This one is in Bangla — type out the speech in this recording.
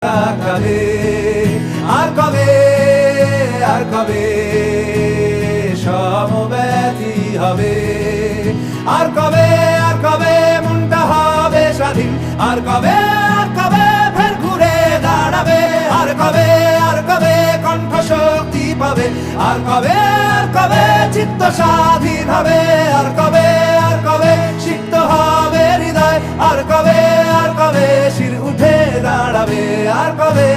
কবে আর কবে আর কবে সমব্যথী হবে আর কবে মনটা হবে স্বাধীন আর কবে ফের ঘুরে দাঁড়াবে আর কবে কণ্ঠ শক্তি পাবে আর কবে চিত্ত স্বাধীন হবে আর কবে সিক্ত হবে হৃদয় আর কবে শির উঠে দাঁড়াবে আর কবে